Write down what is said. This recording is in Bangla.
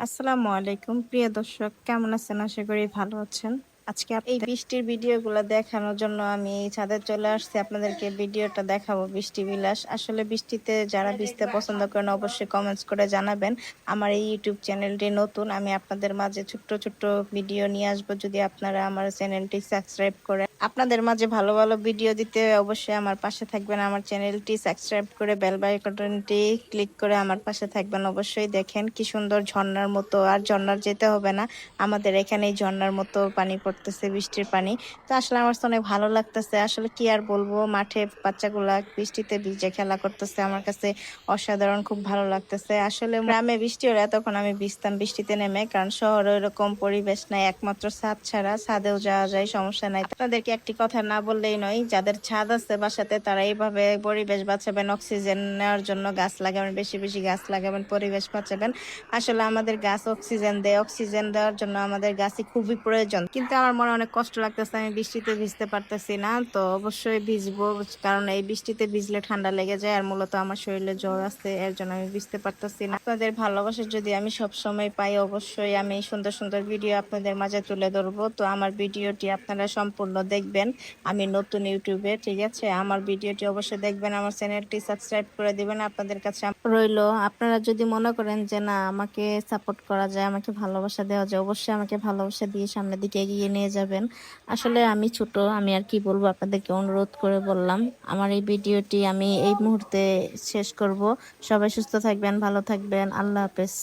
আসসালামু আলাইকুম প্রিয় দর্শক, কেমন আছেন? আশা করি ভালো আছেন। আজকে এই বৃষ্টির ভিডিওগুলো দেখানোর জন্য আমি ছাদে চলে আসছি। আপনাদেরকে ভিডিওটা দেখাবো, বৃষ্টি বিলাস। আসলে বৃষ্টিতে যারা ভিজতে পছন্দ করেন অবশ্যই কমেন্টস করে জানাবেন। আমার এই ইউটিউব চ্যানেলটি নতুন, আমি আপনাদের মাঝে ছোট্ট ছোট্ট ভিডিও নিয়ে আসবো। যদি আপনারা আমার চ্যানেলটি সাবস্ক্রাইব করেন, আপনাদের মাঝে ভালো ভালো ভিডিও দিতে অবশ্যই আমার পাশে থাকবেন। আমার চ্যানেলটি সাবস্ক্রাইব করে বেল আইকনটি ক্লিক করে আমার পাশে থাকবেন। অবশ্যই দেখেন কি সুন্দর ঝর্ণার মতো, আর ঝর্ণার যেতে হবে না, আমাদের এখানে ঝর্ণার মতো পানি পড়তেছে, বৃষ্টির পানি। তো আসলে আমার তো অনেক ভালো লাগতেছে। আসলে কি আর বলবো, মাঠে বাচ্চাগুলা বৃষ্টিতে ভিজে খেলা করতেছে, আমার কাছে অসাধারণ খুব ভালো লাগতেছে। আসলে গ্রামে বৃষ্টি হলে তখন আমি ভিজতাম বৃষ্টিতে নেমে, কারণ শহরে এরকম পরিবেশ নাই, একমাত্র ছাদ ছাড়া। ছাদেও যাওয়া যায়, সমস্যা নাই। আপনাদেরকে একটি কথা না বললেই নয়, যাদের ছাদ আছে বাসাতে তারা এইভাবে পরিবেশ বাঁচাবেন, অক্সিজেন নেওয়ার জন্য গাছ লাগাবেন, বেশি বেশি গাছ লাগাবেন, পরিবেশ বাঁচাবেন। আসলে আমাদের গাছ অক্সিজেন দেয়, অক্সিজেন দেওয়ার জন্য আমাদের গাছই খুবই প্রয়োজন। কিন্তু আমার মনে অনেক কষ্ট লাগতেছে, আমি বৃষ্টিতে ভিজতে পারতেছি না। তো অবশ্যই ভিজবো, কারণ এই বৃষ্টিতে ভিজলে ঠান্ডা লেগে যায়, আর মূলত আমার শরীরে জ্বর আছে, এর জন্য আমি ভিজতে পারতেছি না। আপনাদের ভালোবাসা যদি আমি সব সময় পাই, অবশ্যই আমি সুন্দর সুন্দর ভিডিও আপনাদের মাঝে তুলে ধরবো। তো আমার ভিডিওটি আপনারা সম্পূর্ণ দেখবেন। আমি নতুন ইউটিউবে, ঠিক আছে? আমার ভিডিওটি অবশ্যই দেখবেন, আমার চ্যানেলটি সাবস্ক্রাইব করে দিবেন। আপনাদের কাছে রইলো, আপনারা যদি মনে করেন যে না, আমাকে সাপোর্ট করা যায়, আমাকে ভালোবাসা দেওয়া যায়, অবশ্যই আমাকে ভালোবাসা দিয়ে সামনের দিকে এগিয়ে নিয়ে যাবেন। আসলে আমি ছোট, আমি আর কি বলবো, আপনাদেরকে অনুরোধ করে বললাম। আমার এই ভিডিওটি আমি এই মুহূর্তে শেষ করব। সবাই সুস্থ থাকবেন, ভালো থাকবেন, আল্লাহ হাফেজ।